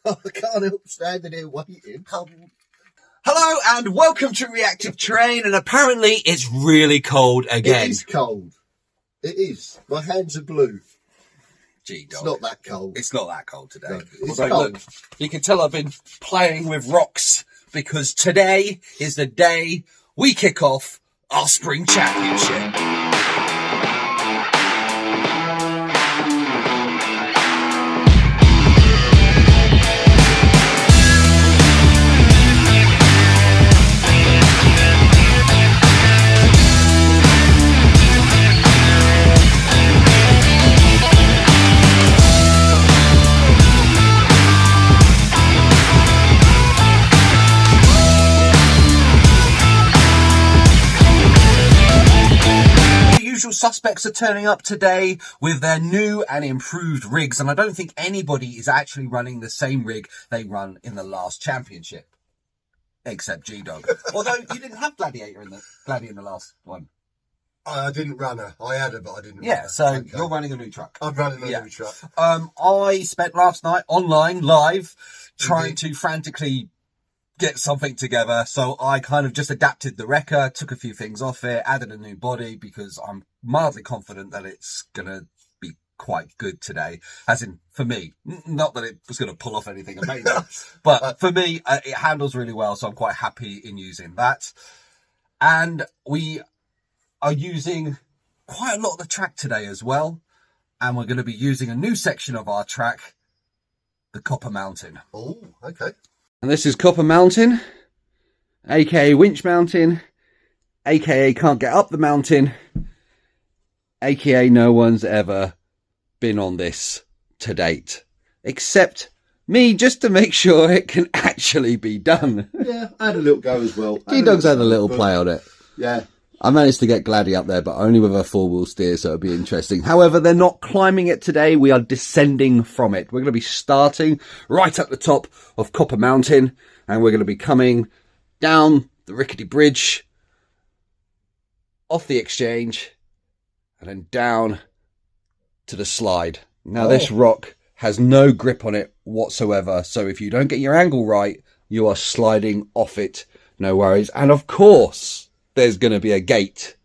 I can't help standing here waiting. Hello and welcome to Reactive Train, and apparently it's really cold again. It is cold. It is. My hands are blue. Gee, dog. It's not that cold. It's not that cold today. No, it's Although, cold. look, you can tell I've been playing with rocks because today is the day we kick off our spring championship. Suspects are turning up today with their new and improved rigs, and I don't think anybody is actually running the same rig they run in the last championship, except G-Dog. Although you didn't have Gladiator in the last one. I didn't run her. I had her, but I didn't run Yeah, her. so Okay. you're running a new truck. I'm running a new truck. I spent last night online, live, trying to frantically get something together, so I kind of just adapted the wrecker, took a few things off it, added a new body because I'm mildly confident that it's gonna be quite good today, as in for me, not that it was gonna pull off anything amazing, but for me it handles really well, so I'm quite happy in using that. And we are using quite a lot of the track today as well, and we're going to be using a new section of our track, the Copper Mountain. Oh, okay. And this is Copper Mountain, aka Winch Mountain, aka can't get up the mountain, aka no one's ever been on this to date, except me, just to make sure it can actually be done. Yeah, I had a little go as well. G-Dog's had a little play on it. Yeah. I managed to get Gladdy up there, but only with a four-wheel steer, so it'll be interesting. However, they're not climbing it today. We are descending from it. We're going to be starting right at the top of Copper Mountain, and we're going to be coming down the rickety bridge, off the exchange, and then down to the slide. Now, this rock has no grip on it whatsoever, so if you don't get your angle right, you are sliding off it. No worries. And of course, there's going to be a gate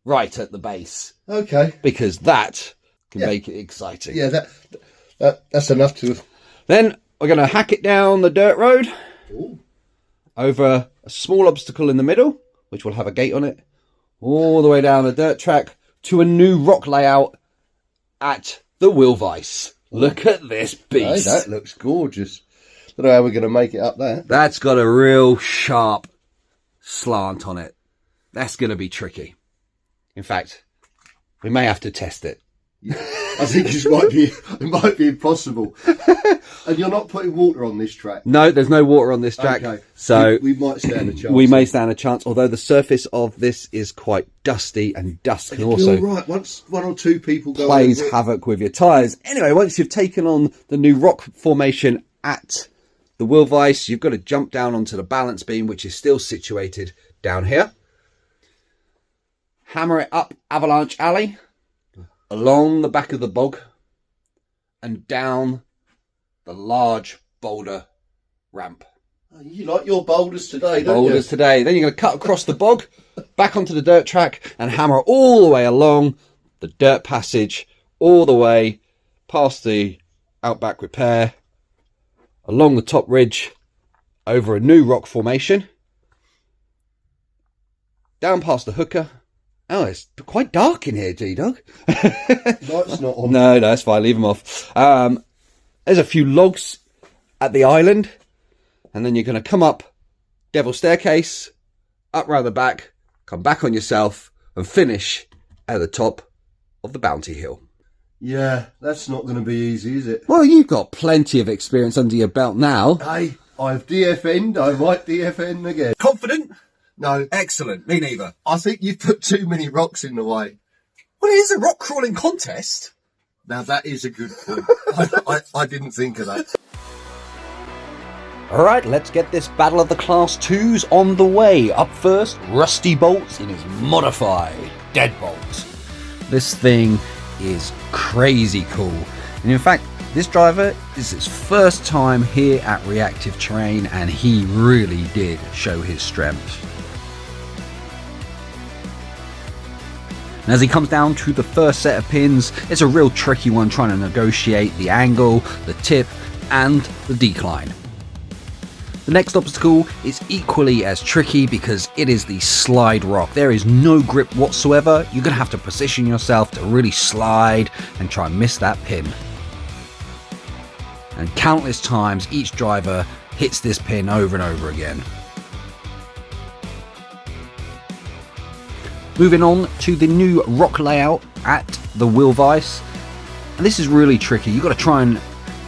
right at the base. Okay. Because that can make it exciting. Yeah, that's enough to... Then we're going to hack it down the dirt road. Ooh. Over a small obstacle in the middle, which will have a gate on it, all the way down the dirt track to a new rock layout at the Wheelvice. Look at this beast. Hey, that looks gorgeous. Don't know how we're going to make it up there. That's got a real sharp slant on it. That's going to be tricky. In fact, we may have to test it. I think it might be impossible. And you're not putting water on this track? No, there's no water on this track. Okay. So we might stand a chance. We may stand a chance, although the surface of this is quite dusty, and dust can also right. Once one or two people go plays over it. havoc with your tyres. Anyway, once you've taken on the new rock formation at the Wheelvice, you've got to jump down onto the balance beam, which is still situated down here. Hammer it up Avalanche Alley, along the back of the bog, and down the large boulder ramp. You like your boulders today, don't Boulders today. Then you're going to cut across the bog, back onto the dirt track, and hammer all the way along the dirt passage, all the way past the Outback Repair, along the top ridge, over a new rock formation, down past the hooker. Oh, it's quite dark in here, G-Dog. Light's not on. No, that's fine. Leave them off. There's a few logs at the island. And then you're going to come up Devil Staircase, up round the back, come back on yourself, and finish at the top of the Bounty Hill. Yeah, that's not going to be easy, is it? Well, you've got plenty of experience under your belt now. Hey, I've DFN'd. I might DFN again. Confident? No. Excellent. Me neither. I think you've put too many rocks in the way. Well, it is a rock crawling contest. Now, that is a good point. I didn't think of that. Alright, let's get this Battle of the Class 2s on the way. Up first, Rusty Bolts in his modified Deadbolt. This thing is crazy cool. And in fact, This driver is his first time here at Reactive Terrain, and he really did show his strength. And as he comes down to the first set of pins, it's a real tricky one trying to negotiate the angle, the tip, and the decline. The next obstacle is equally as tricky because it is the slide rock. There is no grip whatsoever. You're going to have to position yourself to really slide and try and miss that pin. And countless times each driver hits this pin over and over again. Moving on to the new rock layout at the wheel vise. And this is really tricky. You've got to try and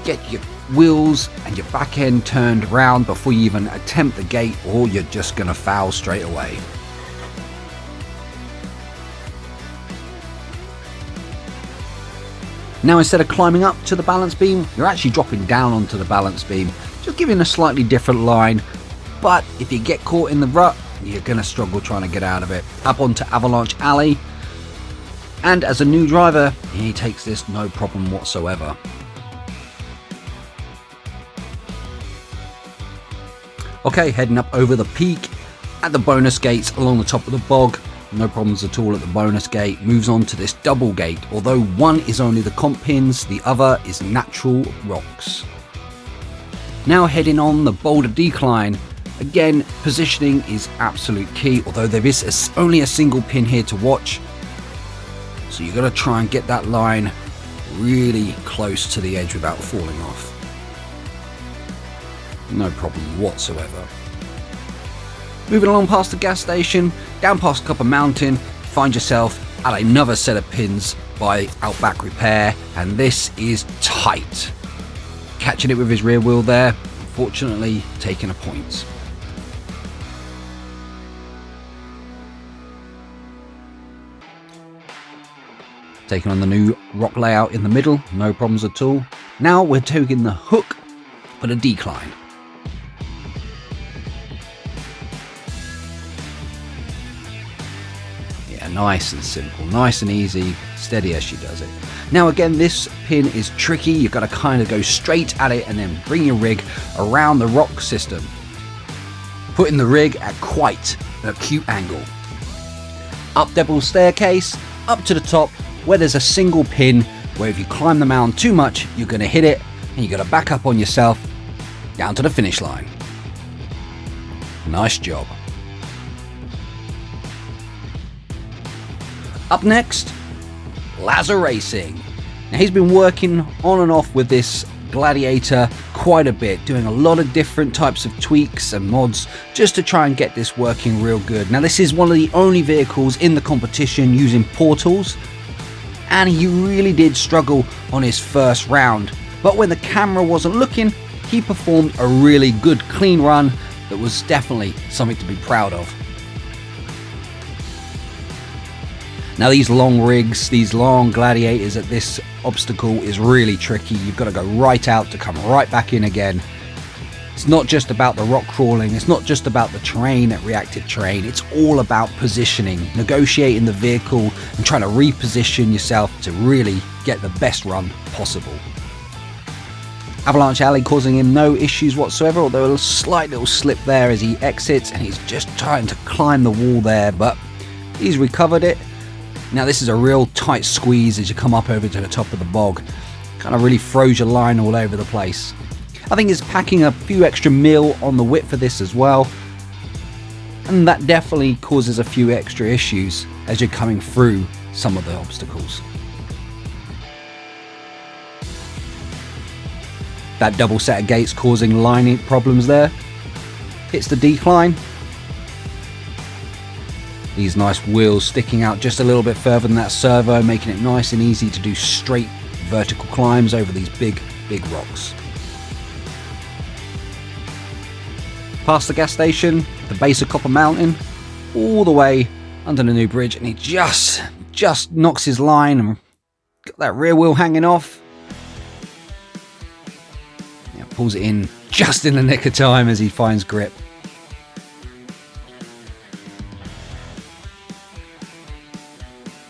get your wheels and your back end turned around before you even attempt the gate, or you're just going to foul straight away. Now instead of climbing up to the balance beam, you're actually dropping down onto the balance beam, just giving a slightly different line. But if you get caught in the rut, you're going to struggle trying to get out of it. Up onto Avalanche Alley, and as a new driver, he takes this no problem whatsoever. Okay, heading up over the peak at the bonus gates along the top of the bog. No problems at all at the bonus gate. Moves on to this double gate. Although one is only the comp pins, the other is natural rocks. Now heading on the boulder decline. Again, positioning is absolute key, although there is only a single pin here to watch. So you've got to try and get that line really close to the edge without falling off. No problem whatsoever. Moving along past the gas station, down past Copper Mountain, find yourself at another set of pins by Outback Repair, and this is tight. Catching it with his rear wheel there, unfortunately taking a point. Taking on the new rock layout in the middle, no problems at all. Now we're taking the hook for the decline. Yeah, nice and simple, nice and easy, steady as she does it. Now again, this pin is tricky. You've got to kind of go straight at it and then bring your rig around the rock system, putting the rig at quite an acute angle. Up double staircase, up to the top, where there's a single pin where if you climb the mountain too much, you're going to hit it and you've got to back up on yourself down to the finish line. Nice job. Up next, Lazar Racing. Now he's been working on and off with this Gladiator quite a bit, doing a lot of different types of tweaks and mods just to try and get this working real good. Now this is one of the only vehicles in the competition using portals, and he really did struggle on his first round, but when the camera wasn't looking, he performed a really good clean run that was definitely something to be proud of. Now these long rigs, these long gladiators at this obstacle is really tricky. You've got to go right out to come right back in again. It's not just about the rock crawling, it's not just about the terrain at Reactive Terrain, it's all about positioning, negotiating the vehicle and trying to reposition yourself to really get the best run possible. Avalanche Alley causing him no issues whatsoever, although a slight little slip there as he exits and he's just trying to climb the wall there, but he's recovered it. Now this is a real tight squeeze as you come up over to the top of the bog. Kind of really throws your line all over the place. I think he's packing a few extra mil on the width for this as well, and that definitely causes a few extra issues as you're coming through some of the obstacles. That double set of gates causing lining problems there. Hits the decline. These nice wheels sticking out just a little bit further than that servo, making it nice and easy to do straight vertical climbs over these big rocks. Past the gas station, the base of Copper Mountain, all the way under the new bridge, and he just knocks his line and got that rear wheel hanging off. Yeah, pulls it in just in the nick of time as he finds grip.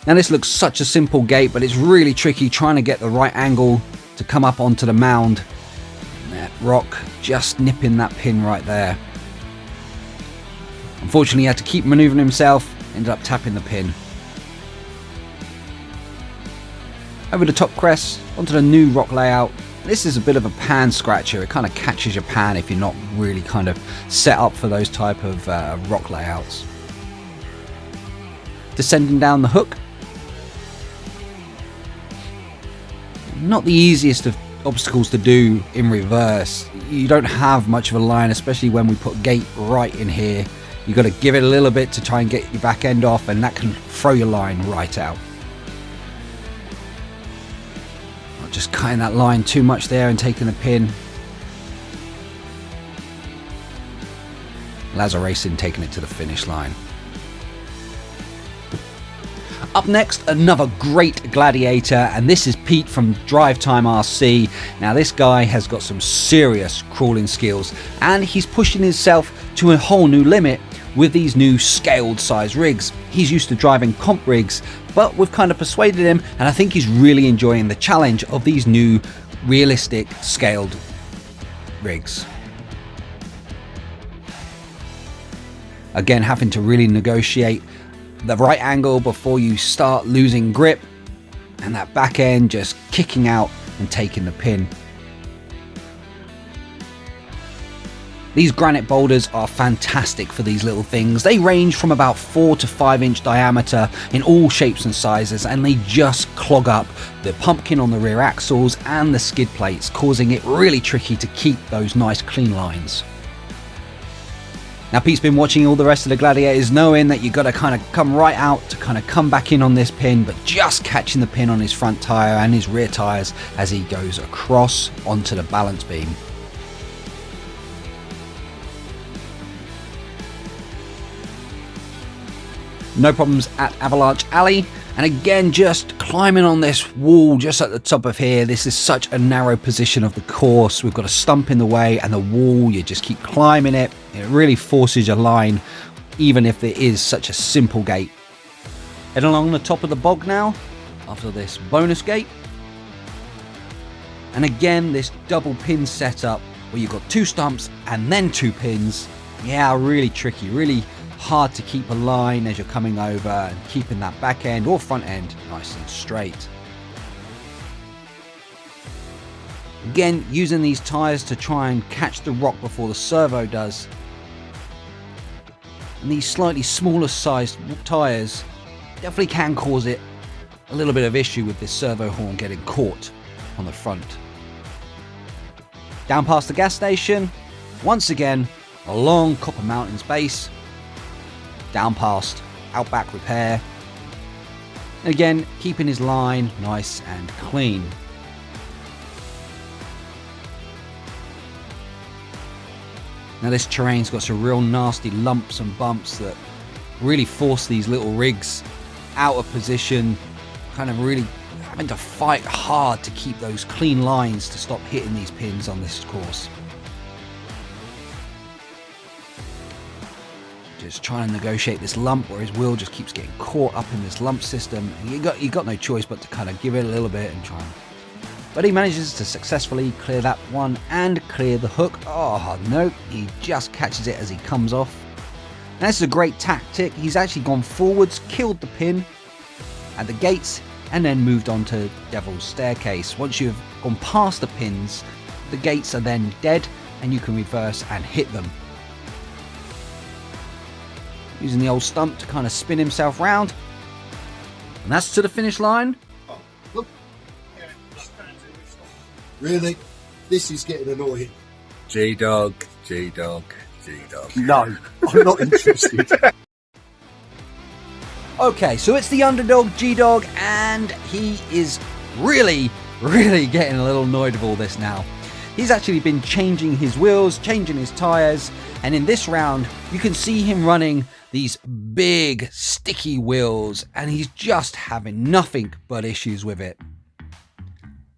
Now this looks such a simple gate, but it's really tricky trying to get the right angle to come up onto the mound. And that rock just nipping that pin right there. Unfortunately, he had to keep maneuvering himself, ended up tapping the pin. Over the top crest, onto the new rock layout. This is a bit of a pan scratcher. It kind of catches your pan if you're not really kind of set up for those type of rock layouts. Descending down the hook. Not the easiest of obstacles to do in reverse. You don't have much of a line, especially when we put gate right in here. You've got to give it a little bit to try and get your back end off, and that can throw your line right out. Not just cutting that line too much there and taking the pin. Lazar Racing taking it to the finish line. Up next, another great gladiator, and this is Pete from Drive Time RC. Now this guy has got some serious crawling skills, and he's pushing himself to a whole new limit with these new scaled size rigs. He's used to driving comp rigs, but we've kind of persuaded him, and I think he's really enjoying the challenge of these new realistic scaled rigs. Again, having to really negotiate the right angle before you start losing grip, and that back end just kicking out and taking the pin. These granite boulders are fantastic for these little things. They range from about 4 to 5 inch diameter in all shapes and sizes, and they just clog up the pumpkin on the rear axles and the skid plates, causing it really tricky to keep those nice clean lines. Now Pete's been watching all the rest of the gladiators, knowing that you've got to kind of come right out to kind of come back in on this pin, but just catching the pin on his front tyre and his rear tyres as he goes across onto the balance beam. No problems at Avalanche Alley, and again just climbing on this wall just at the top of here. This is such a narrow position of the course. We've got a stump in the way and the wall, you just keep climbing it. It really forces your line, even if it is such a simple gate. Heading along the top of the bog now, after this bonus gate. And again, this double pin setup where you've got 2 stumps and then 2 pins. Yeah, really tricky, really hard to keep a line as you're coming over and keeping that back end or front end nice and straight. Again, using these tyres to try and catch the rock before the servo does. And these slightly smaller sized tyres definitely can cause it a little bit of issue with this servo horn getting caught on the front. Down past the gas station, once again along Copper Mountain's base, down past Outback Repair. And again, keeping his line nice and clean. Now this terrain's got some real nasty lumps and bumps that really force these little rigs out of position, kind of really having to fight hard to keep those clean lines to stop hitting these pins on this course. Just trying to negotiate this lump where his wheel just keeps getting caught up in this lump system. You got no choice but to kind of give it a little bit and try. But he manages to successfully clear that one and clear the hook. Oh no, he just catches it as he comes off. Now this is a great tactic. He's actually gone forwards, killed the pin at the gates, and then moved on to Devil's Staircase. Once you've gone past the pins, the gates are then dead and you can reverse and hit them. Using the old stump to kind of spin himself round. And that's to the finish line. Oh, look. Really? This is getting annoying. G-Dog, G-Dog, G-Dog. No, I'm not interested. Okay, so it's the underdog G-Dog, and he is really getting a little annoyed with all this now. He's actually been changing his wheels, changing his tyres, and in this round, you can see him running these big, sticky wheels, and he's just having nothing but issues with it.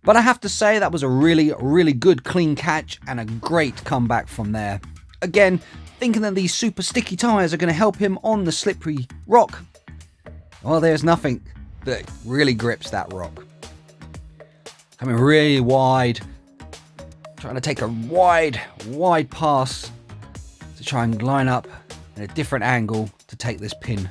But I have to say, that was a really good clean catch, and a great comeback from there. Again, thinking that these super sticky tyres are going to help him on the slippery rock. Well, there's nothing that really grips that rock. coming really wide, trying to take a wide pass to try and line up in a different angle to take this pin.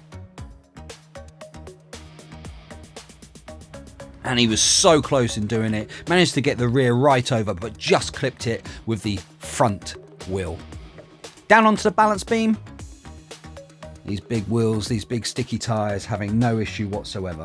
And he was so close in doing it. Managed to get the rear right over, but just clipped it with the front wheel. Down onto the balance beam. These big wheels, these big sticky tyres, having no issue whatsoever.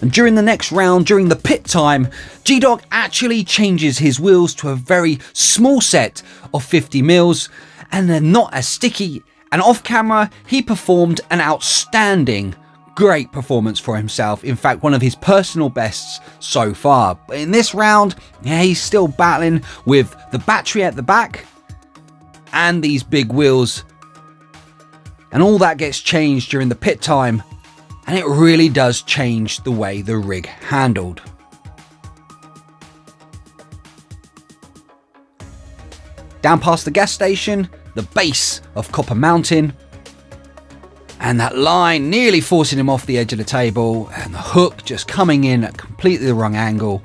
And during the next round, during the pit time, G-Dog actually changes his wheels to a very small set of 50 mils, and they're not as sticky. And off camera, he performed an outstanding, great performance for himself. In fact, one of his personal bests so far. But in this round, yeah, he's still battling with the battery at the back and these big wheels. And all that gets changed during the pit time. And it really does change the way the rig handled. Down past the gas station, the base of Copper Mountain. And that line nearly forcing him off the edge of the table, and the hook just coming in at completely the wrong angle,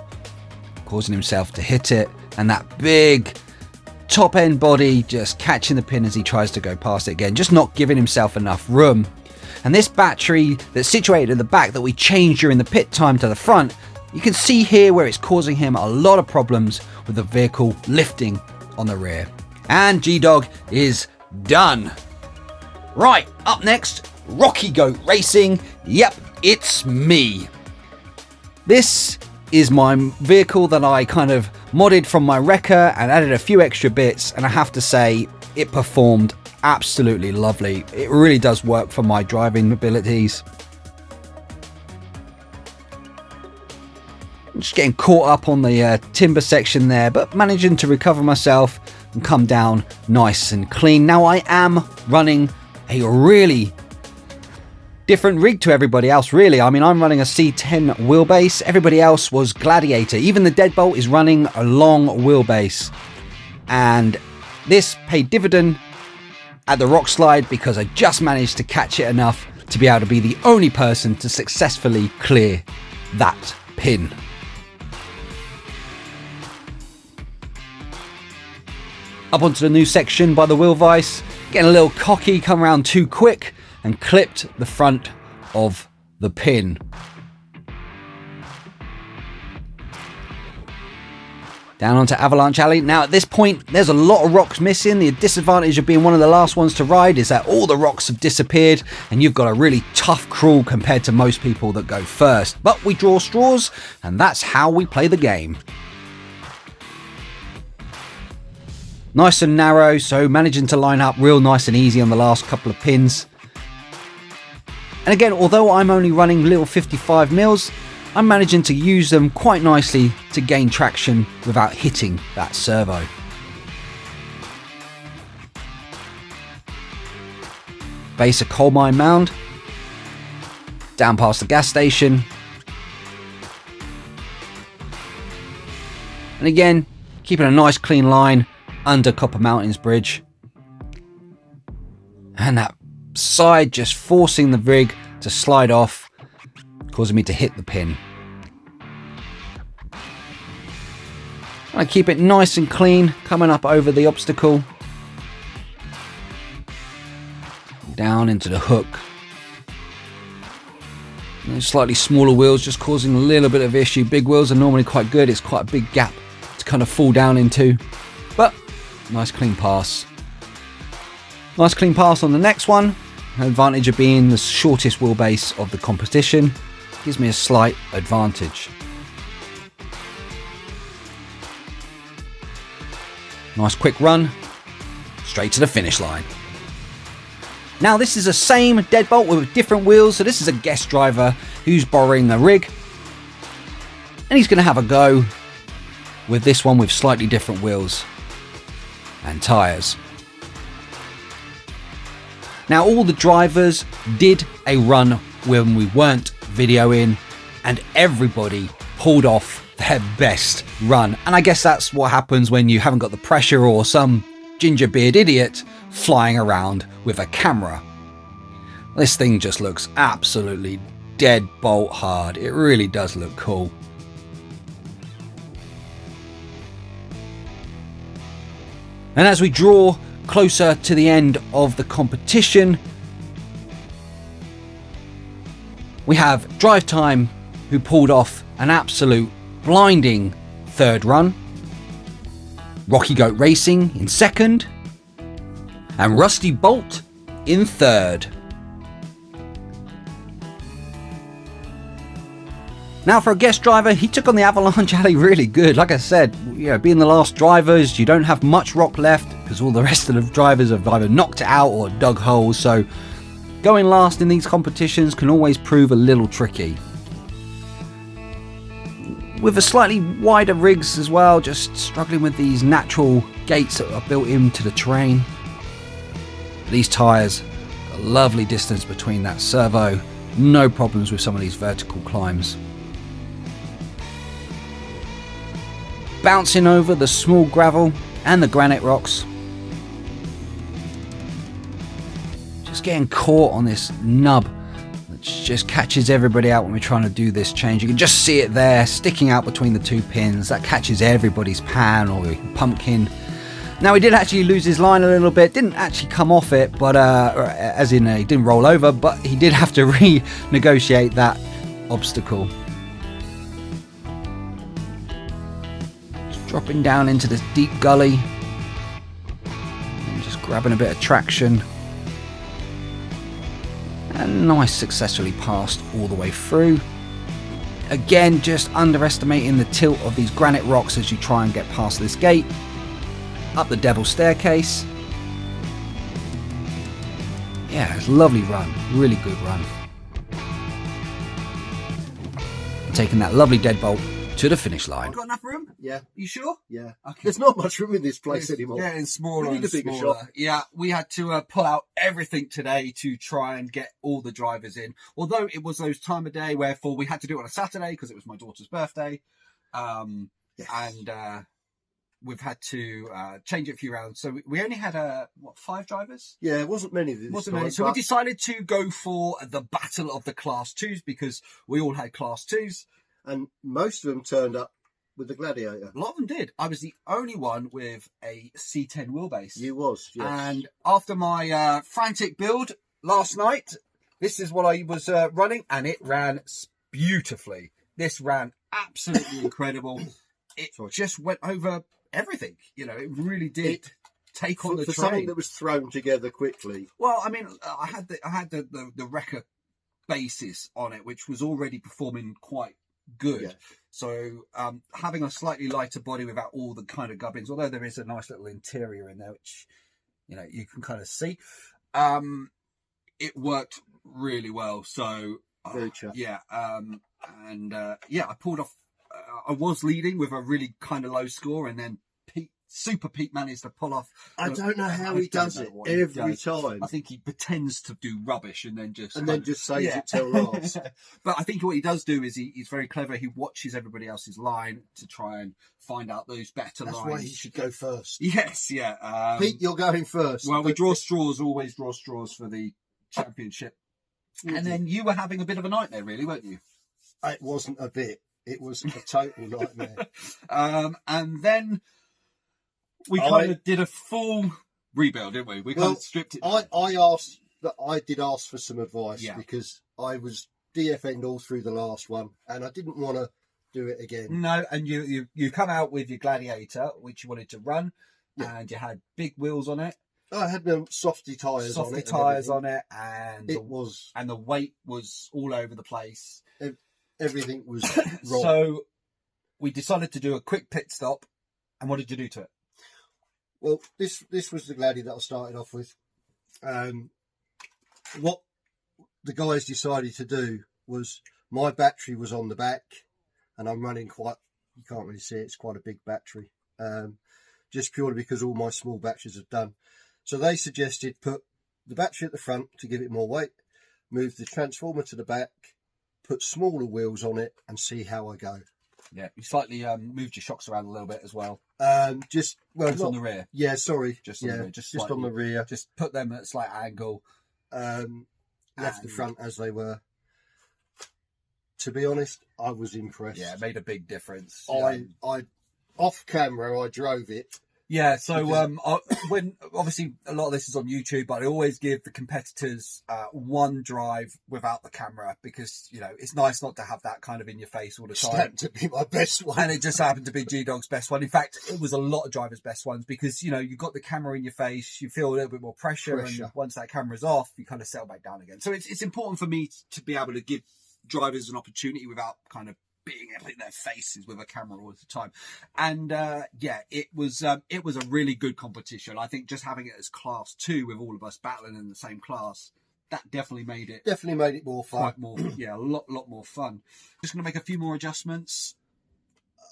causing himself to hit it, and that big top end body just catching the pin as he tries to go past it again, just not giving himself enough room. And this battery that's situated at the back that we changed during the pit time to the front, you can see here where it's causing him a lot of problems with the vehicle lifting on the rear. And G-Dog is done. Right, up next, Rocky Goat Racing. Yep, it's me. This is my vehicle that I kind of modded from my wrecker and added a few extra bits, and I have to say it performed absolutely lovely. It really does work for my driving abilities. I'm just getting caught up on the timber section there, but managing to recover myself and come down nice and clean. Now I am running a really different rig to everybody else, really. I mean, I'm running a C10 wheelbase. Everybody else was Gladiator. Even the Deadbolt is running a long wheelbase. And this paid dividend at the rock slide because I just managed to catch it enough to be able to be the only person to successfully clear that pin. Up onto the new section by the wheel vise. Getting a little cocky, come around too quick and clipped the front of the pin. Down onto Avalanche Alley. Now at this point, there's a lot of rocks missing. The disadvantage of being one of the last ones to ride is that all the rocks have disappeared and you've got a really tough crawl compared to most people that go first. But we draw straws and that's how we play the game. Nice and narrow, so managing to line up real nice and easy on the last couple of pins. And again, although I'm only running little 55 mils, I'm managing to use them quite nicely to gain traction without hitting that servo. Base of Coal Mine Mound. Down past the gas station. And again, keeping a nice clean line under Copper Mountains Bridge. And that side just forcing the rig to slide off, causing me to hit the pin. I keep it nice and clean, coming up over the obstacle. Down into the hook. And slightly smaller wheels just causing a little bit of issue. Big wheels are normally quite good. It's quite a big gap to kind of fall down into. But nice clean pass. Nice clean pass on the next one. Advantage of being the shortest wheelbase of the competition. Gives me a slight advantage. Nice quick run. Straight to the finish line. Now this is the same Deadbolt with different wheels. So this is a guest driver who's borrowing the rig. And he's going to have a go with this one with slightly different wheels and tyres. Now all the drivers did a run when we weren't videoing and everybody pulled off their best run. And I guess that's what happens when you haven't got the pressure or some gingerbeard idiot flying around with a camera. This thing just looks absolutely dead bolt hard. It really does look cool. And as we draw closer to the end of the competition, we have Drive Time, who pulled off an absolute blinding third run, Rocky Goat Racing in second, and Rusty Bolt in third. Now for a guest driver, he took on the Avalanche Alley really good. Like I said, being the last drivers, you don't have much rock left because all the rest of the drivers have either knocked it out or dug holes. So going last in these competitions can always prove a little tricky. With a slightly wider rigs as well, just struggling with these natural gates that are built into the terrain. These tyres, a lovely distance between that servo, no problems with some of these vertical climbs. Bouncing over the small gravel and the granite rocks. Just getting caught on this nub that just catches everybody out when we're trying to do this change. You can just see it there sticking out between the two pins. That catches everybody's pan or pumpkin. Now he did actually lose his line a little bit, didn't actually come off it, but as in he didn't roll over, but he did have to renegotiate that obstacle. Just dropping down into this deep gully and just grabbing a bit of traction. And nice, successfully passed all the way through. Again, just underestimating the tilt of these granite rocks as you try and get past this gate. Up the Devil's Staircase. Yeah, it's a lovely run. Really good run. Taking that lovely deadbolt to the finish line. Got enough room? Yeah. You sure? Yeah. Okay. There's not much room in this place anymore. Yeah, it's smaller We need and a bigger smaller. shop. Yeah, we had to pull out everything today to try and get all the drivers in. Although it was those time of day, wherefore we had to do it on a Saturday because it was my daughter's birthday. Yes. And we've had to change it a few rounds. So we only had, 5 drivers? Yeah, it wasn't many this Wasn't time, many. So but we decided to go for the battle of the Class 2s because we all had Class 2s. and most of them turned up with the Gladiator. A lot of them did. I was the only one with a C10 wheelbase. You was, yes. And after my frantic build last night, this is what I was running, and it ran beautifully. This ran absolutely incredible. It just went over everything. It really did take on the for train. something that was thrown together quickly. Well, I mean, I had the wrecker basis on it, which was already performing quite good. Yeah. So having a slightly lighter body without all the kind of gubbins, although there is a nice little interior in there, which you can kind of see, it worked really well. So yeah, I pulled off. I was leading with a really kind of low score, and then Super Pete managed to pull off. I don't know how he does it every time. I think he pretends to do rubbish and then just saves it till last. But I think what he does do is he's very clever. He watches everybody else's line to try and find out those better lines. That's why he should go first. Yes, yeah. Pete, you're going first. Well, we draw straws, always draw straws for the championship. And then you were having a bit of a nightmare, really, weren't you? It wasn't a bit. It was a total nightmare. And then we kind of did a full rebuild, didn't we? We kind of stripped it. I did ask for some advice because I was DFN'd all through the last one, and I didn't want to do it again. No, and you come out with your Gladiator, which you wanted to run, and you had big wheels on it. I had no softy tyres on it. And the weight was all over the place. Everything was wrong. So we decided to do a quick pit stop. And what did you do to it? Well, this was the Gladi that I started off with. What the guys decided to do was, my battery was on the back, and I'm running you can't really see it, it's quite a big battery, just purely because all my small batteries have done. So they suggested put the battery at the front to give it more weight, move the transformer to the back, put smaller wheels on it, and see how I go. Yeah, you slightly moved your shocks around a little bit as well. Just on the rear. Yeah, sorry. Just on the rear. Just put them at a slight angle. Left the front as they were. To be honest, I was impressed. Yeah, it made a big difference. I off camera, I drove it. Yeah, so when obviously a lot of this is on YouTube, but I always give the competitors one drive without the camera because, you know, it's nice not to have that kind of in your face all the time. It happened to be my best one. And it just happened to be G-Dog's best one. In fact, it was a lot of drivers' best ones because, you know, you've got the camera in your face, you feel a little bit more pressure. And once that camera's off, you kind of settle back down again. So it's important for me to be able to give drivers an opportunity without kind of being in their faces with a camera all the time. And yeah, it was a really good competition. I think just having it as class 2 with all of us battling in the same class, that definitely made it more fun. A lot more fun. Just going to make a few more adjustments.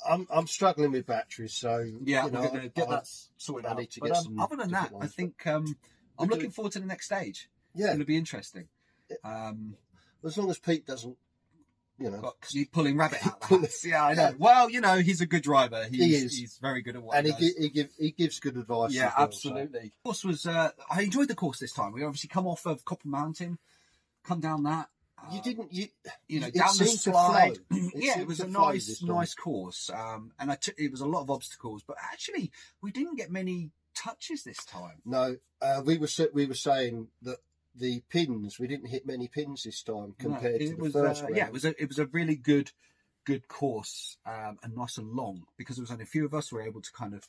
I'm struggling with batteries, so yeah, you know, we're going to get that sorted out. I need to get some other than that, I think I'm looking forward to the next stage. Yeah, it's going to be interesting. As long as Pete doesn't, you know, he's pulling rabbit out of the house. Yeah, I know. Yeah. Well, you know, he's a good driver. He's very good at what he does. He gives good advice. Yeah, as well, absolutely. So. The course was. I enjoyed the course this time. We obviously come off of Copper Mountain, come down that. You know, down the slide. Yeah, it was a nice course. And it was a lot of obstacles, but actually we didn't get many touches this time. No, we were saying that. The pins, we didn't hit many pins this time compared to the first round. Yeah, it was a really good course, and nice and long because there was only a few of us. We were able to kind of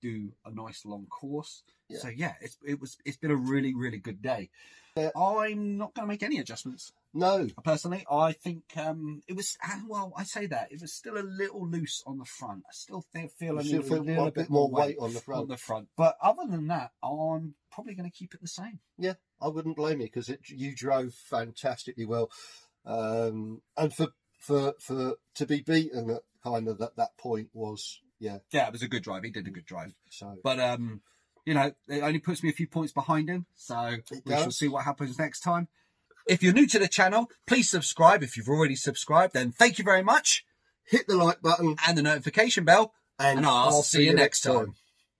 do a nice long course. Yeah. So yeah, it's been a really, really good day. I'm not going to make any adjustments. No, personally, I think it was. Well, I say that it was still a little loose on the front. I still feel a little bit more weight on the front. But other than that, I'm probably going to keep it the same. Yeah, I wouldn't blame you because you drove fantastically well, and for to be beaten at kind of at that point was yeah, it was a good drive. He did a good drive. So, but you know, it only puts me a few points behind him. So we shall see what happens next time. If you're new to the channel, please subscribe. If you've already subscribed, then thank you very much. Hit the like button and the notification bell, and I'll see you next time.